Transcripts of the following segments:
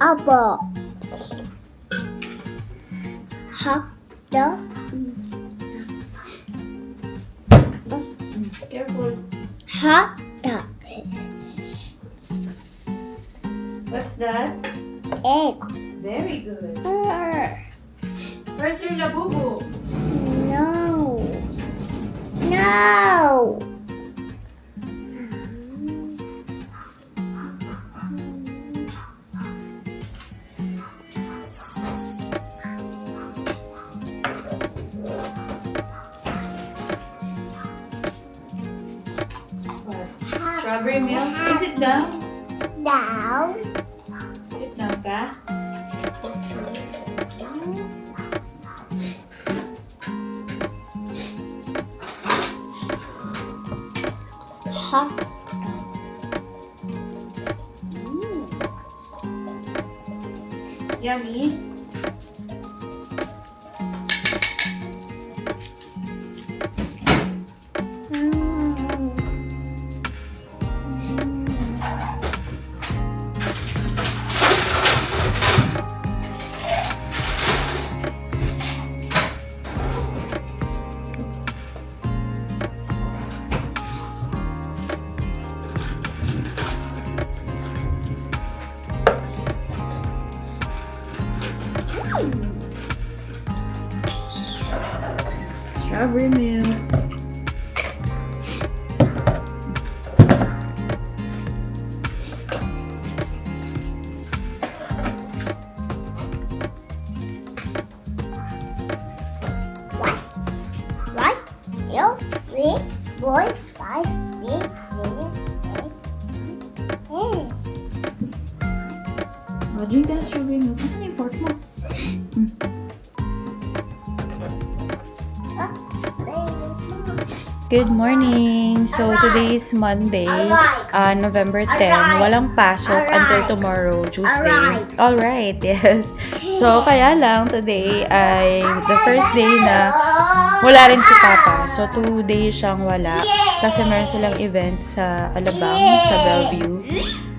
Apple. Hot dog. Careful. Hot dog. What's that? Egg. Very good. Where's your labubu? No. No. What? Strawberry milk? Is it down? Down. Sit down ka? Hot. Yummy. Strawberry milk. Right? You, three, four, five, six, seven, eight. Oh, drink ka na strawberry milk. Nasaan yung fork mo? Good morning! So, today is Monday, November 10. Walang pasok until tomorrow, Tuesday. Alright, yes. So, kaya lang, today ay the first day na wala rin si Papa. So, 2 days siyang wala. Kasi meron silang event sa Alabang, sa Bellevue.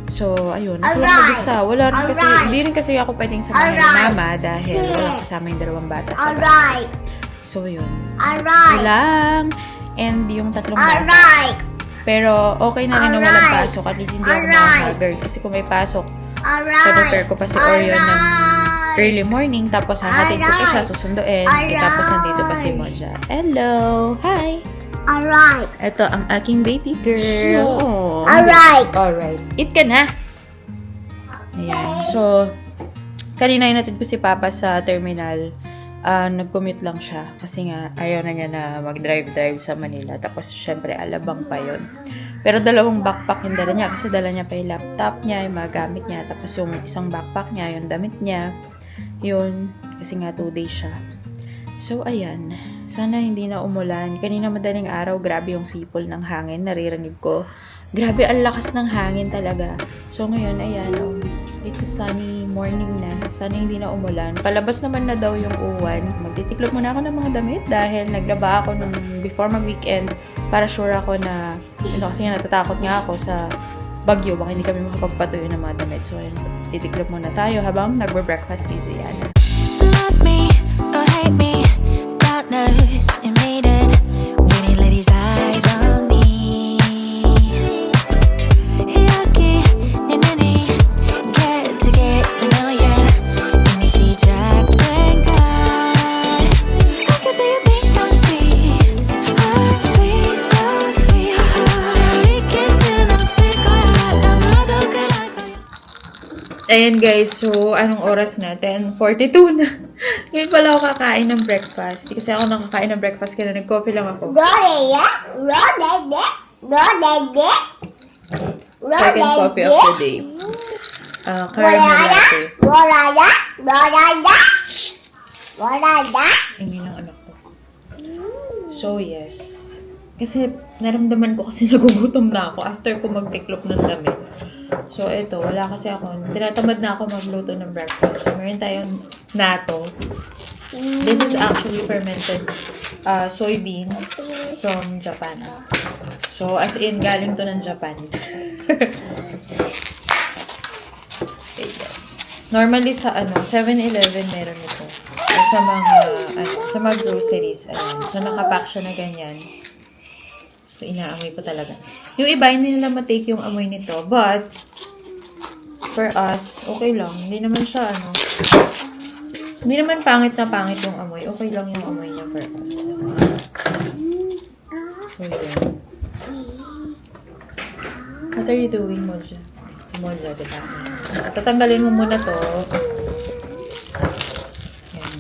So, ayun. Natulog mag-isa. Wala rin kasi, hindi rin kasi ako pwedeng samahan ni Mama dahil walang kasama yung dalawang bata sa bahay. So, yun. Lang. And yung tatlong bata. Pero okay na rin na walang pasok. At least hindi ako mahagard. Kasi kung may pasok, prepare ko pa si Orion ng early morning. Tapos hahatid ko pa siya, susunduin. Tapos nandito pa si Moja. Hello! Hi! Ito ang aking baby girl. Oh, Alright. Eat ka na. Ayan. So, kanina inatid ko si Papa sa terminal. Nag-commute lang siya kasi nga ayaw na niya na mag-drive sa Manila. Tapos syempre alabang pa yon. Pero dalawang backpack yung dala niya kasi dala niya pa yung laptop niya, yung mga gamit niya. Tapos yung isang backpack niya, yung damit niya. Yun, kasi nga 2 days siya. So ayan, sana hindi na umulan. Kanina madaling araw, grabe yung sipol ng hangin, naririnig ko. Grabe, ang lakas ng hangin talaga. So ngayon, ayan, it's a sunny morning na. Sana hindi na umulan. Palabas naman na daw yung uwan. Magtitiklop muna ako ng mga damit dahil naglaba ako nung before mag-weekend para sure ako na, kasi nga natatakot nga ako sa bagyo. Baka hindi kami makapagpatuyo ng mga damit. So ayun, titiklop muna tayo habang nagbe-breakfast si Juliana. Love me or hate me, partners in maiden, waiting ladies' eyes on me. Yucky, ninini, get to know ya. Let me see Jack and God. Look at, do you think I'm sweet? I'm sweet, so sweet. Till we kiss and I'm sick of your heart. I'm not okay like Ayan guys, so anong oras na? 10:42 na. Ngayon pala ako kakain ng breakfast. Hindi kasi ako nakakain ng breakfast kaya nag-coffee lang ako. Second coffee of the day. Caramel latte. Ingin ng anak ko. So yes. Kasi naramdaman ko kasi nagugutom na ako after ko magtiklop ng damit. So, ito, wala kasi ako. Tinatamad na ako magluto ng breakfast. So, meron tayong natto. This is actually fermented soybeans from Japan. So, as in, galing to ng Japan. Okay, yes. Normally sa 7-Eleven meron ito. Sa mga sa mga groceries, ayan. So nakapack siya na ganyan. So inaamoy po talaga. Yung iba hindi nila ma-take yung amoy nito, but for us, okay lang. Hindi naman siya hindi naman pangit na pangit yung amoy. Okay lang yung amoy niya for us. So yun. What are you doing, Moja? Si Moja, diba? So, tatanggalin mo muna to. Ayan.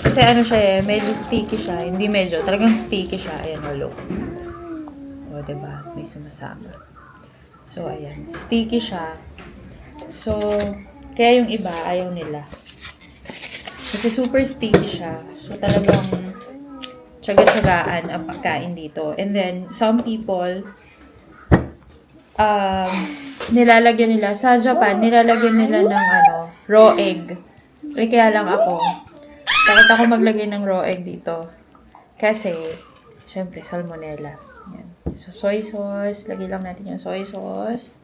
Kasi siya medyo sticky siya. Hindi medyo, talagang sticky siya. Ayan, look. O, diba? May sumasama. So, ayan. Sticky siya. So, kaya yung iba, ayaw nila. Kasi super sticky siya. So, talagang tsaga-tsagaan ang pagkain dito. And then, some people, nilalagyan nila, sa Japan, nilalagyan nila ng raw egg. Kaya lang ako, takot ako maglagay ng raw egg dito. Kasi, syempre, salmonella. Yan. So, soy sauce. Lagay lang natin yung soy sauce.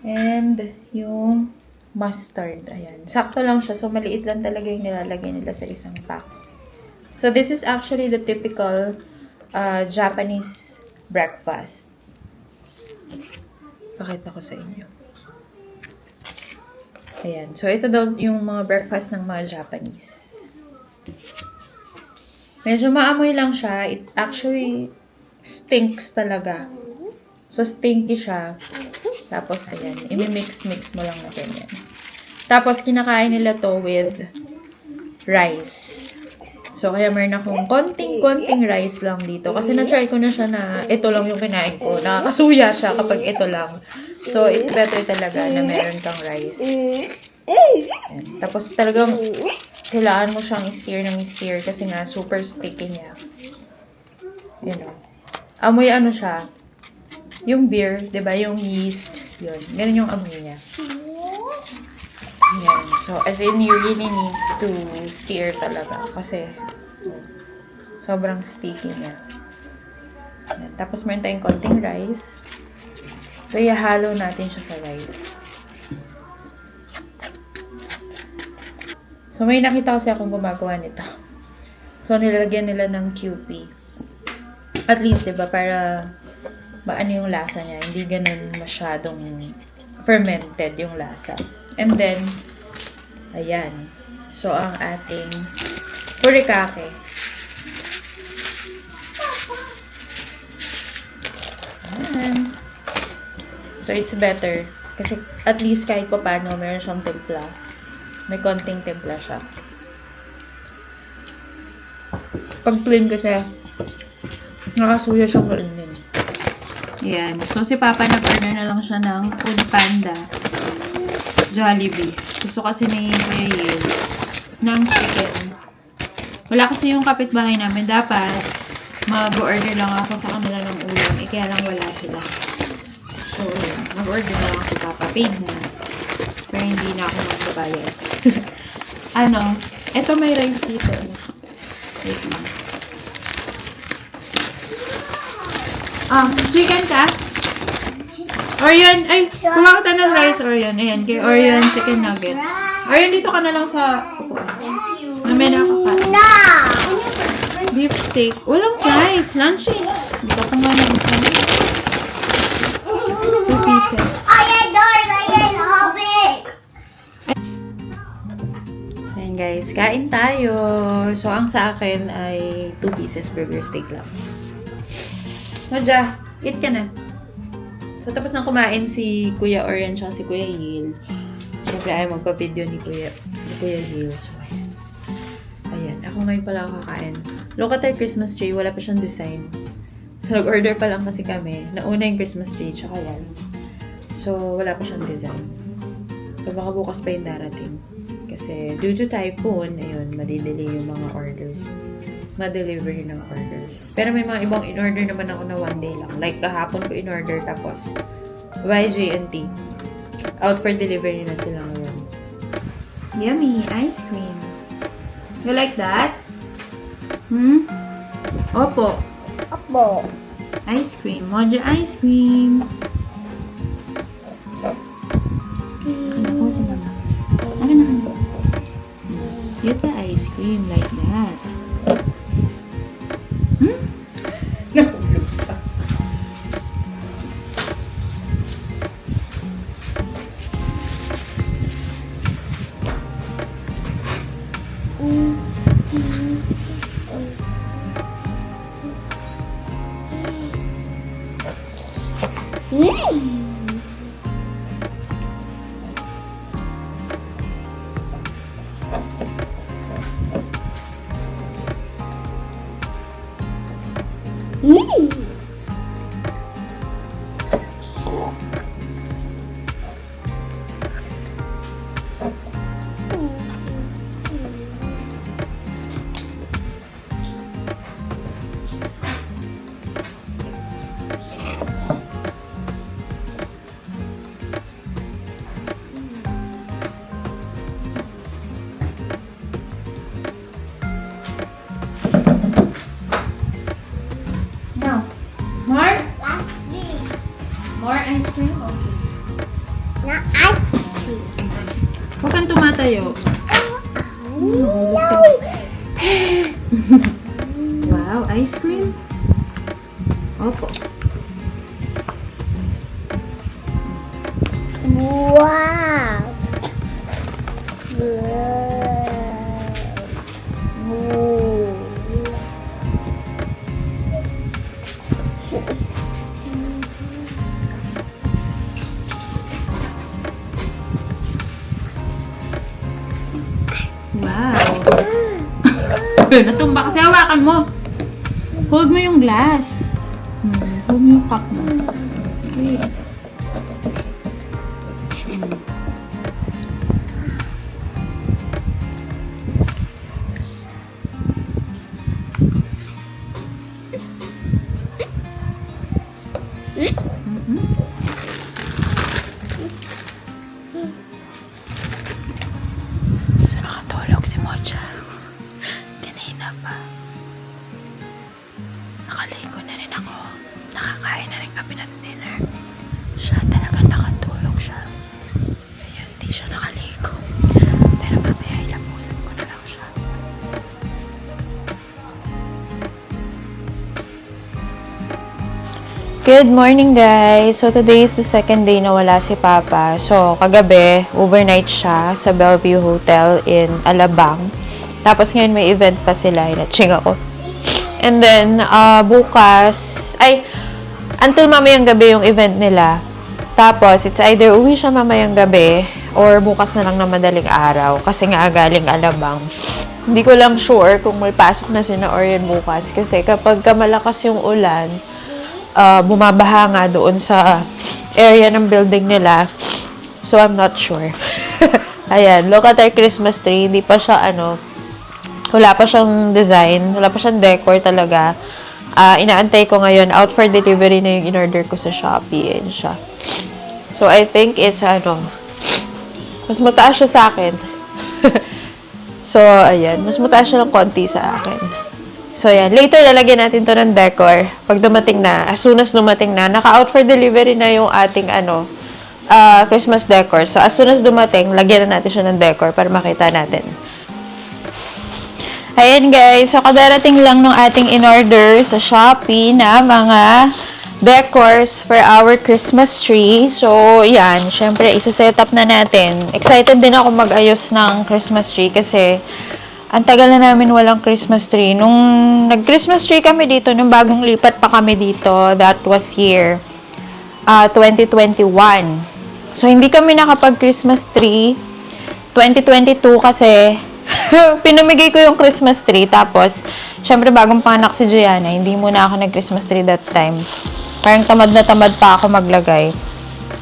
And, yung mustard. Ayan. Sakto lang siya. So, maliit lang talaga yung nilalagay nila sa isang pack. So, this is actually the typical Japanese breakfast. Pakita ko sa inyo. Ayan. So, ito daw yung mga breakfast ng mga Japanese. Medyo maamoy lang siya. It actually stinks talaga. So, stinky siya. Tapos, ayan. Imi-mix-mix mo lang na ganyan. Tapos, kinakain nila to with rice. So, kaya meron akong konting rice lang dito. Kasi na-try ko na siya na ito lang yung kinain ko. Nakakasuya siya kapag ito lang. So, it's better talaga na meron kang rice. Ayan. Tapos, talagang kailangan mo siyang i-steer kasi nga super sticky niya. You know. Amoy siya. Yung beer, diba? Yung yeast. Yun. Ganun yung amoy niya. Ayan. So, as in, you really need to steer talaga. Kasi, sobrang sticky niya. Ayan. Tapos, meron tayong konting rice. So, ihalo natin siya sa rice. So, may nakita kasi akong gumagawa nito. So, nilalagyan nila ng QP. At least, diba? Para, maano yung lasa niya. Hindi ganun masyadong fermented yung lasa. And then, ayan. So, ang ating furikake. Ayan. So, it's better. Kasi, at least kahit pa paano, meron siyang timpla. May konting timpla siya. Pag plain kasi, nakasuya siyang kainin. Ayan. So, si Papa nag-order na lang siya ng Food Panda. Jollibee. Gusto kasi ni Kuya Yil ng chicken. Wala kasi yung kapitbahay namin. Dapat mag-order lang ako sa kanila ng ulam. Kaya lang wala sila. So, mag-order na lang si Papa. Paid na. Pero hindi na ako magbabayad. Eto may rice dito. Wait lang. Chicken ka? Orion, ay, kumain ka ng rice, Orion. Ayan, kay Orion, chicken nuggets. Orion, dito ka na lang sa upuan. Mamaya na ako kain. Beef steak. Walang fries. Lunch eh. Hindi ka pa nga ng 2 pieces. Ayan guys, kain tayo. So, ang sa akin ay 2 pieces burger steak lang. Moja, eat ka na. So, tapos nang kumain si Kuya Orion at si Kuya Yil. Siyempre, ayaw magpa-video ni Kuya Yil. So, ayan. Ayan. Ako ngayon pala kakain. Look at our Christmas tree. Wala pa siyang design. So, nag-order pa lang kasi kami. Nauna yung Christmas tree, tsaka yan. So, wala pa siyang design. So, baka bukas pa yung darating. Kasi, due to typhoon, ayun, madidelay yung mga orders. Ma-delivery ng orders. Pero may mga ibang in-order naman ako na 1 day lang. Like, kahapon ko in-order tapos by JNT. Out for delivery na sila ngayon. Yummy! Ice cream. You like that? Opo. Opo. Ice cream. Moja ice cream. Ako, si Eat the ice cream like that. Nahulog pa. Now, more? Last week. More ice cream? Okay. Na ice cream. Huwag kang tumatayo. No. Wow, ice cream? Opo. Wow. Wow. Natumba kasi. Hawakan mo. Hold mo yung glass. Hold mo yung cup mo. Wait. So, nakatulog si Mocha. Kanina pa. Nakaligo na rin ako. Nakakain na rin kami ng dinner. Siya talaga nakatulog siya. Ayan, di siya nakaligo. Pero mamaya ilapusan ko na lang siya. Good morning, guys! So, today is the second day na wala si Papa. So, kagabi, overnight siya sa Bellevue Hotel in Alabang. Tapos ngayon may event pa sila. Inatching ako. And then, bukas, until mamayang gabi yung event nila. Tapos, it's either uwi siya mamayang gabi or bukas na lang na madaling araw. Kasi nga galing Alabang. Hindi ko lang sure kung may pasok na si Orion bukas. Kasi kapag malakas yung ulan, bumabaha nga doon sa area ng building nila. So, I'm not sure. Ayan, look at our Christmas tree. Hindi pa siya, wala pa siyang design. Wala pa siyang decor talaga. Inaantay ko ngayon. Out for delivery na yung in-order ko sa Shopee. Ayan siya. So, I think it's, mas mataas siya sa akin. So, ayan. Mas mataas siya ng konti sa akin. So, yan. Later, lalagyan natin to ng decor. Pag dumating na, as soon as dumating na, naka-out for delivery na yung ating, Christmas decor. So, as soon as dumating, lagyan na natin siya ng decor para makita natin. Ayan, guys. So, kadarating lang nung ating in-order sa Shopee na mga decors for our Christmas tree. So, yan. Syempre, isa-set up na natin. Excited din ako mag-ayos ng Christmas tree kasi ang tagal na namin walang Christmas tree. Nung nag-Christmas tree kami dito, nung bagong lipat pa kami dito, that was year 2021. So, hindi kami nakapag-Christmas tree. 2022 kasi pinamigay ko yung Christmas tree. Tapos, syempre bagong panganak si Gianna, hindi muna ako nag-Christmas tree that time. Parang tamad na tamad pa ako maglagay.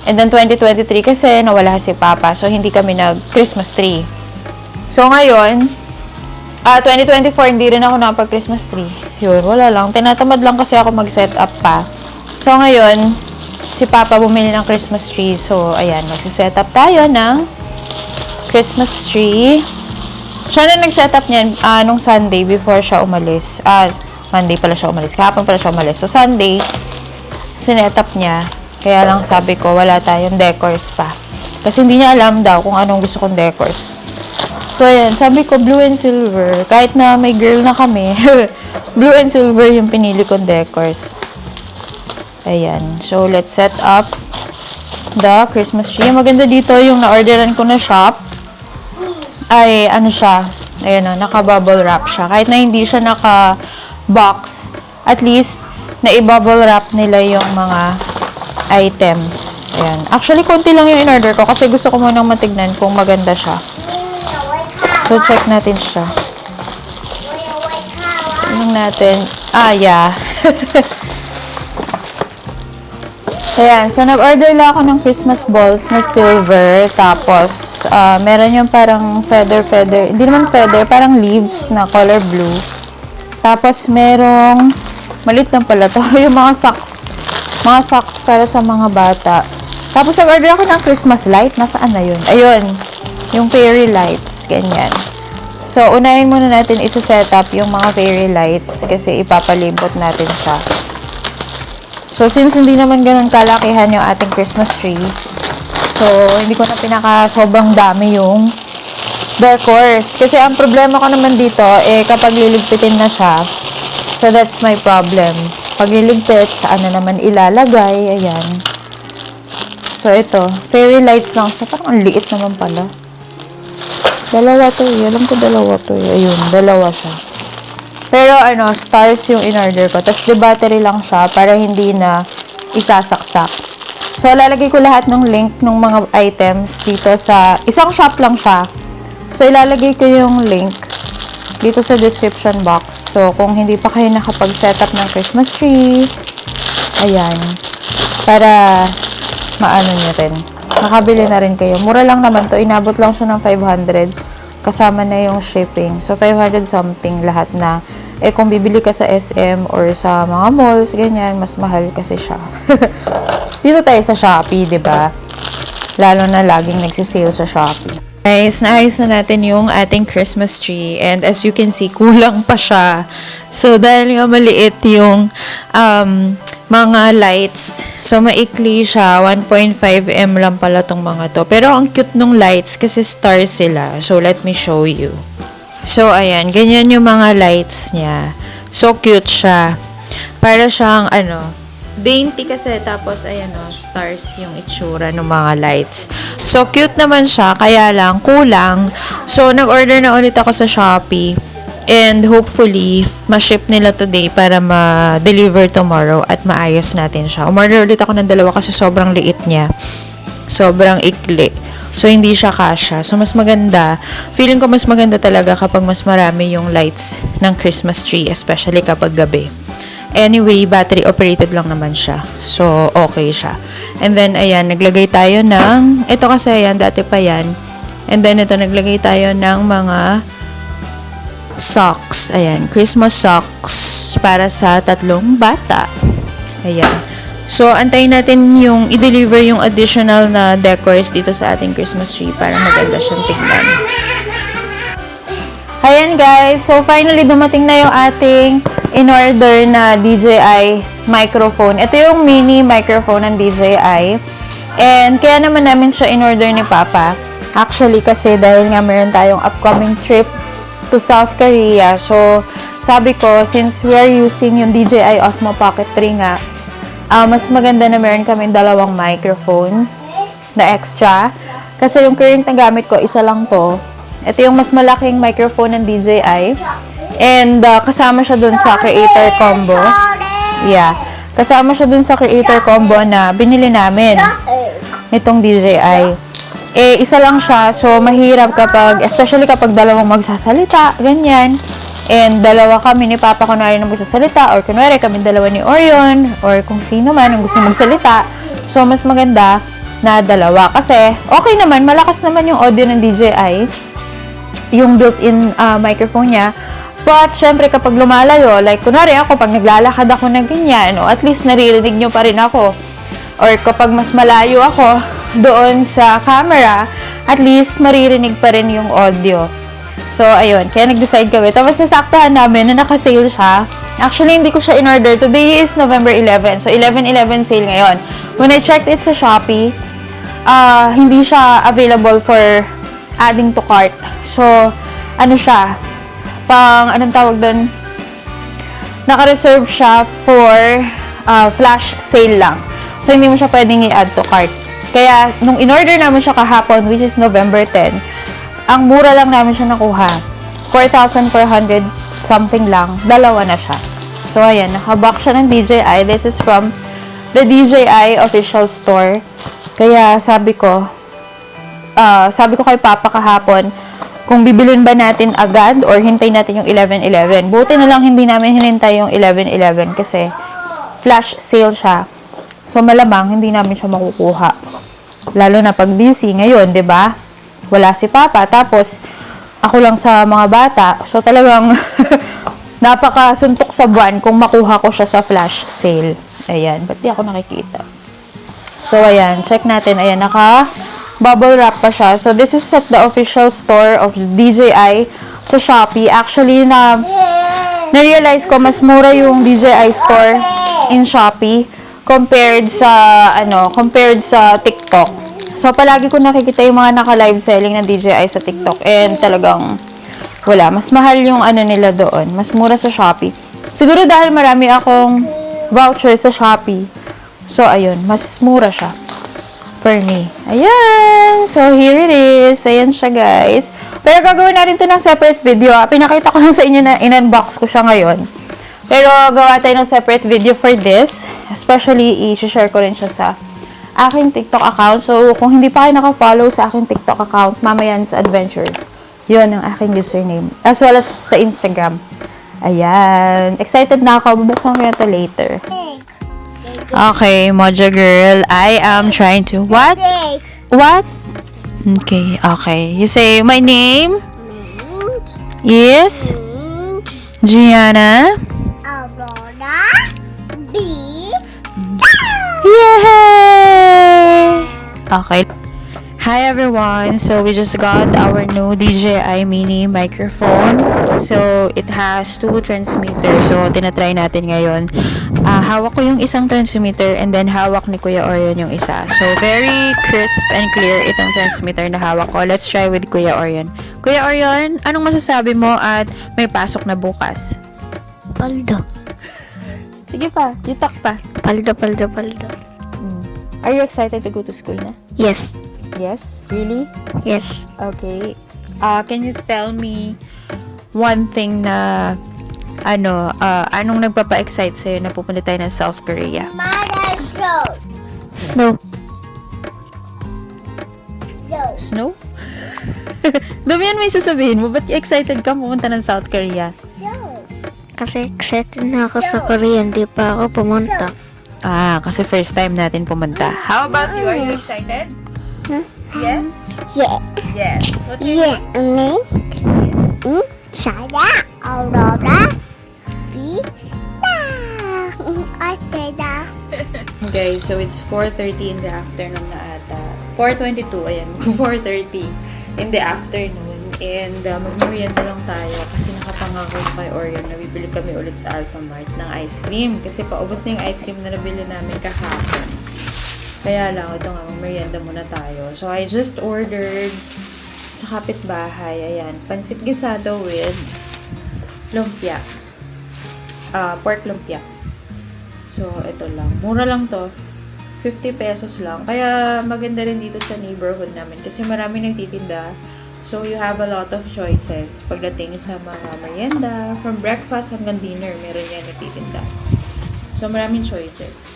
And then, 2023 kasi nawala si Papa. So, hindi kami nag-Christmas tree. So, ngayon, 2024, hindi rin ako nakapag-Christmas tree. Yun, wala lang. Tinatamad lang kasi ako mag-set up pa. So, ngayon, si Papa bumili ng Christmas tree. So, ayan, magsiset up tayo ng Christmas tree. Siya na nag-set up niyan nung Sunday before siya umalis. Monday pala siya umalis. Kahapon pala siya umalis. So, Sunday, sinet up niya. Kaya lang sabi ko, wala tayong decors pa. Kasi hindi niya alam daw kung anong gusto kong decors. So, ayan. Sabi ko, blue and silver. Kahit na may girl na kami, blue and silver yung pinili kong decors. Ayan. So, let's set up the Christmas tree. Maganda dito yung na-orderan ko na shop. Ay, ano siya? Ayan o, naka-bubble wrap siya. Kahit na hindi siya naka-box, at least, na-i-bubble wrap nila yung mga items. Ayan. Actually, konti lang yung in-order ko kasi gusto ko munang matignan kung maganda siya. So, check natin siya. Tignan natin. Ah, yeah. Ayan. So, nag-order lang ako ng Christmas balls na silver. Tapos, meron yung parang feather. Hindi naman feather, parang leaves na color blue. Tapos, merong, malit lang pala to, yung mga socks. Mga socks para sa mga bata. Tapos, nag-order ako ng Christmas light. Nasaan na yun? Ayun. Yung fairy lights. Ganyan. So, unahin muna natin isa-set up yung mga fairy lights kasi ipapalibot natin siya. So, since hindi naman ganun kalakihan yung ating Christmas tree, so, hindi ko na sobrang dami yung decors. Kasi ang problema ko naman dito, kapag liligpitin na siya, so that's my problem. Pag liligpit, saan na naman ilalagay, ayan. So, ito, fairy lights lang siya. Parang ang liit naman pala. Dalawa to eh. Alam ko dalawa to eh. Ayun, dalawa siya. Pero stars yung in-order ko. Tapos the battery lang siya para hindi na isasaksak. So, lalagay ko lahat ng link ng mga items dito sa... Isang shop lang siya. So, ilalagay ko yung link dito sa description box. So, kung hindi pa kayo nakapag-setup ng Christmas tree, ayan. Para maano nyo rin. Makabili na rin kayo. Mura lang naman to. Inabot lang siya ng 500. Kasama na yung shipping. So, 500 something lahat na. Kung bibili ka sa SM or sa mga malls, ganyan, mas mahal kasi siya. Dito tayo sa Shopee, diba? Lalo na laging nagsisale sa Shopee. Guys, naayos na natin yung ating Christmas tree. And as you can see, kulang pa siya. So, dahil nga maliit yung mga lights. So, maikli siya. 1.5M lang pala tong mga to. Pero, ang cute nung lights kasi stars sila. So, let me show you. So, ayan. Ganyan yung mga lights niya. So, cute siya. Para siyang, dainty kasi. Tapos, ayan stars yung itsura ng mga lights. So, cute naman siya. Kaya lang, kulang. So, nag-order na ulit ako sa Shopee. And hopefully, ma-ship nila today para ma-deliver tomorrow at maayos natin siya. Umorder ulit ako ng dalawa kasi sobrang liit niya. Sobrang ikli. So, hindi siya kasha. So, mas maganda. Feeling ko mas maganda talaga kapag mas marami yung lights ng Christmas tree, especially kapag gabi. Anyway, battery operated lang naman siya. So, okay siya. And then, ayan, naglagay tayo ng, ito kasi ayan, dati pa yan. And then, ito, naglagay tayo ng mga socks. Ayan, Christmas socks para sa 3 bata. Ayan. So, antayin natin yung i-deliver yung additional na decors dito sa ating Christmas tree para maganda siyang tignan. Ayan guys, so finally dumating na yung ating in-order na DJI microphone. Ito yung mini microphone ng DJI. And kaya naman namin siya in-order ni Papa. Actually kasi dahil nga meron tayong upcoming trip to South Korea. So, sabi ko, since we are using yung DJI Osmo Pocket 3 nga, mas maganda na meron kami 2 microphone na extra. Kasi yung current na gamit ko, isa lang to. Ito yung mas malaking microphone ng DJI. And kasama siya dun sa creator combo. Yeah. Kasama siya dun sa creator combo na binili namin. Itong DJI. Isa lang siya. So, mahirap kapag, especially kapag 2 magsasalita, ganyan. And 2 kami ni Papa kunwari na magsasalita. Or kunwari kami 2 ni Orion. Or kung sino man ang gusto magsalita. So, mas maganda na 2. Kasi, okay naman. Malakas naman yung audio ng DJI. Yung built-in microphone niya. But, syempre, kapag lumalayo, like, kunwari ako, pag naglalakad ako na ganyan, o at least naririnig nyo pa rin ako. Or kapag mas malayo ako doon sa camera, at least maririnig pa rin yung audio. So, ayun. Kaya nag-decide kami. Tapos, nasaktahan namin na nakasale siya. Actually, hindi ko siya in-order. Today is November 11. So, 11/11 sale ngayon. When I checked it sa Shopee, hindi siya available for adding to cart. So, ano siya? Anong tawag doon? Naka-reserve siya for flash sale lang. So, hindi mo siya pwedeng i-add to cart. Kaya, nung in-order namin siya kahapon, which is November 10, ang mura lang namin siya nakuha. 4,400 something lang. Dalawa na siya. So, ayan. Nakabox siya ng DJI. This is from the DJI official store. Kaya, sabi ko kay Papa kahapon, kung bibilin ba natin agad or hintay natin yung 11/11. Buti na lang hindi namin hinintay yung 11/11 kasi flash sale siya. So, malamang hindi namin siya makukuha. Lalo na pag busy ngayon, 'di ba? Wala si Papa, tapos ako lang sa mga bata. So, talagang napakasuntok sa buwan kung makuha ko siya sa flash sale. Ayan, ba't di ako nakikita? So, ayan, check natin. Ayan, naka-bubble wrap pa siya. So, this is at the official store of DJI sa Shopee. Actually, na-realize ko, mas mura yung DJI store in Shopee compared sa TikTok. So, palagi ko nakikita yung mga naka-live selling ng DJI sa TikTok. And talagang, wala. Mas mahal yung nila doon. Mas mura sa Shopee. Siguro dahil marami akong voucher sa Shopee. So, ayun. Mas mura siya. For me. Ayan. So, here it is. Ayan siya, guys. Pero gagawin natin ito ng separate video. Pinakita ko lang sa inyo na in-unbox ko siya ngayon. Pero, gawa tayo ng separate video for this. Especially, i-share ko rin siya sa aking TikTok account. So, kung hindi pa kayo naka-follow sa aking TikTok account, Mamayan's Adventures. Yun ang aking username. As well as sa Instagram. Ayan. Excited na ako. Bubuksan ko na ito later. Okay, Moja girl. I am trying to... What? What? Okay, okay. You say, my name is Gianna. Aurora. B. Yay! Okay. Hi everyone! So, we just got our new DJI mini microphone. So, it has 2 transmitters. So, tinatry natin ngayon. Hawak ko yung isang transmitter and then hawak ni Kuya Orion yung isa. So, very crisp and clear itong transmitter na hawak ko. Let's try with Kuya Orion. Kuya Orion, anong masasabi mo at may pasok na bukas? Paldo. Sige pa, yutak pa. Paldo. Are you excited to go to school na? Yes. Yes? Really? Yes. Okay. Can you tell me one thing na anong nagpapa-excite sa'yo na pupunta tayo ng South Korea? Mother show. Snow. Snow? Dumi yan may sasabihin mo. Ba't excited ka pumunta ng South Korea? Kasi excited na ako sa Korea, hindi pa ako pumunta. Kasi first time natin pumunta. How about you? Are you excited? Yes? Yeah. Yes. What's Yeah. Me. Sarah. Aurora. B. Australia. Okay, so it's 4:30 in the afternoon na ata. 4:22, ayan. 4:30 in the afternoon. And magmerienda lang tayo kasi nakapangako kay Orion na bibili kami ulit sa Alphamart ng ice cream. Kasi paubos na yung ice cream na nabili namin kahapon. Kaya lang, ito nga, magmerienda muna tayo. So, I just ordered sa kapitbahay, ayan, pansit gisado with lumpia. Pork lumpia. So, ito lang. Mura lang to. 50 pesos lang. Kaya, maganda rin dito sa neighborhood namin. Kasi marami nagtitinda. So, you have a lot of choices. Pagdating sa mga merienda, from breakfast hanggang dinner, meron yan nagtitinda. So, maraming choices.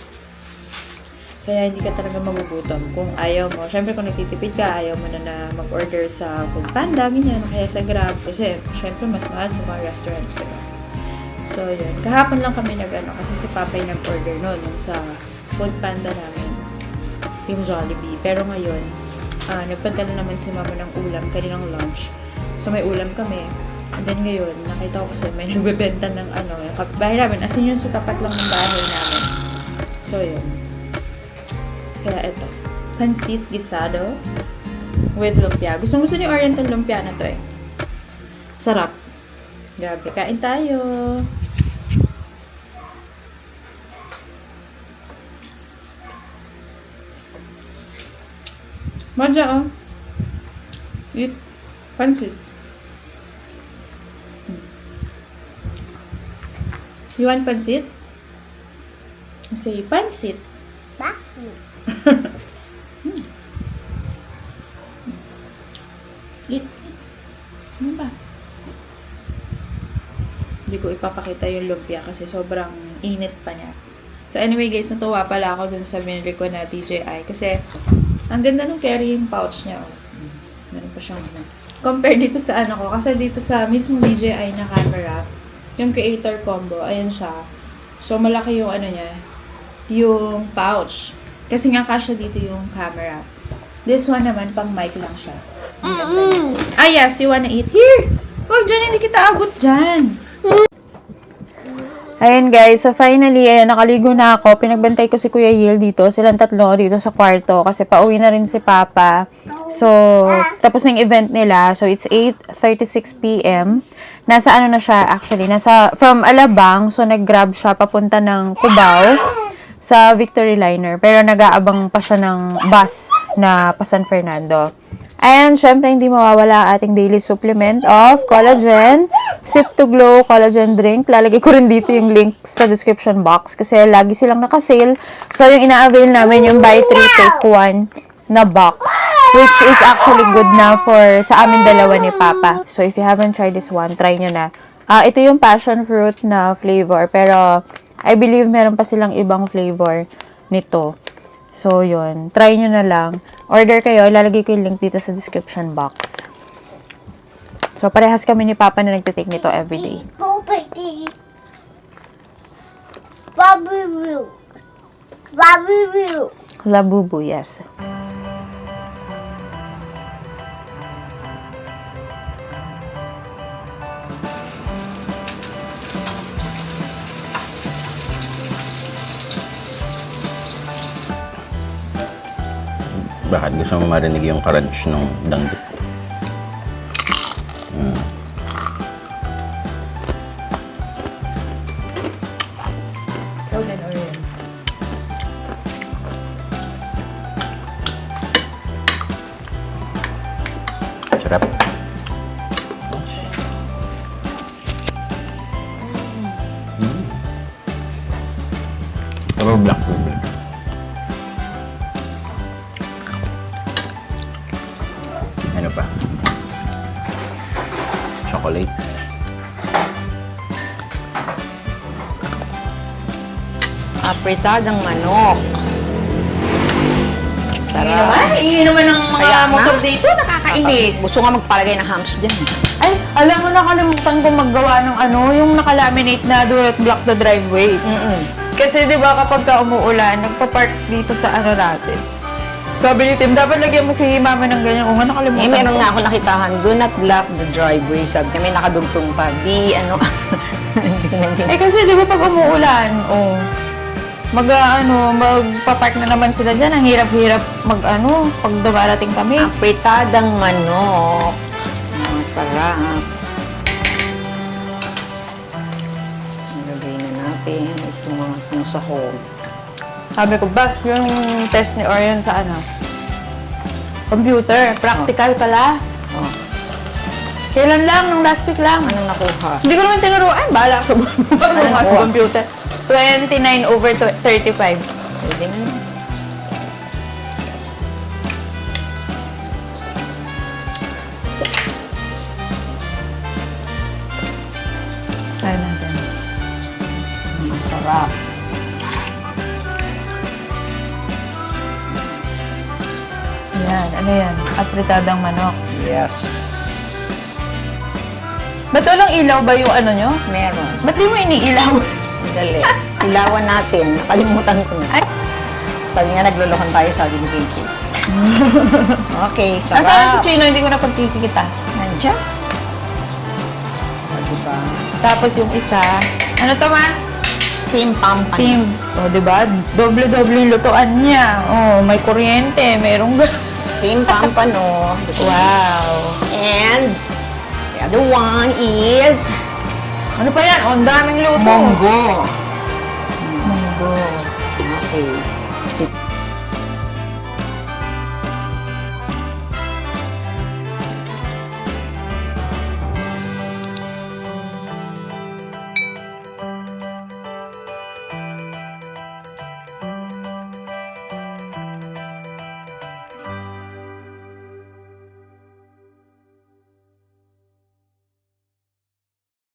Kaya hindi ka talaga magugutom kung ayaw mo. Siyempre, kung nagtitipid ka, ayaw mo na mag-order sa Foodpanda, ganyan, kaya sa Grab. Kasi, siyempre, mas mahal sa mga restaurants, diba? So, yun. Kahapon lang kami kasi si Papa yung nag-order noon sa Foodpanda namin, yung Jollibee. Pero ngayon, nagpunta na naman si Mama ng ulam, kaninang lunch. So, may ulam kami. And then ngayon, nakita ko kasi may nagbebenta ng yung kapitbahay namin. As in yun, sa tapat lang ng bahay namin. So, yun. Kaya ito, pansit gisado with lumpia. Gusto ni Oriental lumpia na to eh. Sarap. Grabe, kain tayo. Madja, oh. Eat. Pansit. You want pansit? Say pansit. Bakit? Eat. Ano ba? Hindi ko ipapakita yung lumpia kasi sobrang init pa niya. So anyway guys, natuwa pala ako dun sa binili ko na DJI kasi ang ganda ng carrying pouch niya. Oh. Meron pa siyang compare dito sa ano ko kasi dito sa mismo DJI na camera, yung creator combo, ayan siya. So malaki yung ano niya, yung pouch. Kasi nga kasya dito yung camera. This one naman pang mic lang siya. Ah yes, you wanna eat? Here! Wag dyan, hindi kita abot dyan. Ayan guys, so finally, ayan, nakaligo na ako. Pinagbantay ko si Kuya Yil dito. Silang tatlo dito sa kwarto kasi pauwi na rin si Papa. So, tapos na yung event nila. So, it's 8:36 p.m. Nasa ano na siya actually, from Alabang. So, nag-grab siya papunta ng Cubao sa Victory Liner. Pero nag-aabang pa siya ng bus na pa San Fernando. And, syempre, hindi mawawala ang ating daily supplement of collagen. Sip to Glow collagen drink. Lalagay ko rin dito yung link sa description box kasi lagi silang nakasale. So, yung ina-avail namin yung buy 3, take 1 na box. Which is actually good na for sa amin dalawa ni Papa. So, if you haven't tried this one, try nyo na. Ito yung passion fruit na flavor. Pero, I believe meron pa silang ibang flavor nito. So, yun. Try nyo na lang. Order kayo. Ilalagay ko yung link dito sa description box. So, parehas kami ni Papa na nagtitake nito everyday. Property. Babu. Babu. Labubu, yes. Bakit gusto mo marinig yung crunch ng danggit ko? Ikaw din, Orion. Sarap. Pero black silver. Ano pa? Chocolate. Apritadang manok. Sarap. Iyon naman ng mga Kaya nga. motor dito, nakakainis. Gusto nga magpalagay ng hams dyan. Ay, alam mo, nakalimutan ko maggawa ng ano, yung nakalaminate na do not block the driveway. Kasi di ba kapag ka umuulan, nagpa-park dito sa ano natin. Sabi ni Tim, dapat lagyan mo si mama ng ganyan. O nga, nakalimutan Meron ko. nga ako nakitahan, do not block the driveway. Sabi kami nakadugtong pa. Hindi. Kasi di ba pag umuulan, magpa-park na naman sila dyan. Ang hirap-hirap pag dumarating kami. Apritadang manok. Masarap. Nilagay na natin itong mga sahog. Sabi ko, ba, yung test ni Orion sa computer, practical pala. Oh. Kailan lang? Nung last week lang. Anong nakuha? Hindi ko naman tinuruan. Bahala ka sa pagbubukas sa computer. 29/35. Pwede na. Try natin. Masarap. Yan. Ano yan? Apritadang manok. Yes. Ba't walang ilaw ba yung ano nyo? Meron. Ba't di mo iniilaw? Sandali. Ilawan natin. Nakalimutan ko na. Sabi nga, naglolokohan tayo, sabi ni KK. Okay, sarap. Nasaan si Chino? Hindi ko na pagkikita. Nandiyan. O, diba? Tapos yung isa, ano to ma? Steam pampan. Steam. O, diba? Doble-doble yung lutuan niya. May kuryente, merong Steam pampan, no? Wow. And, the other one is Ano pa yan? Ang daming luto. monggo. Munggo.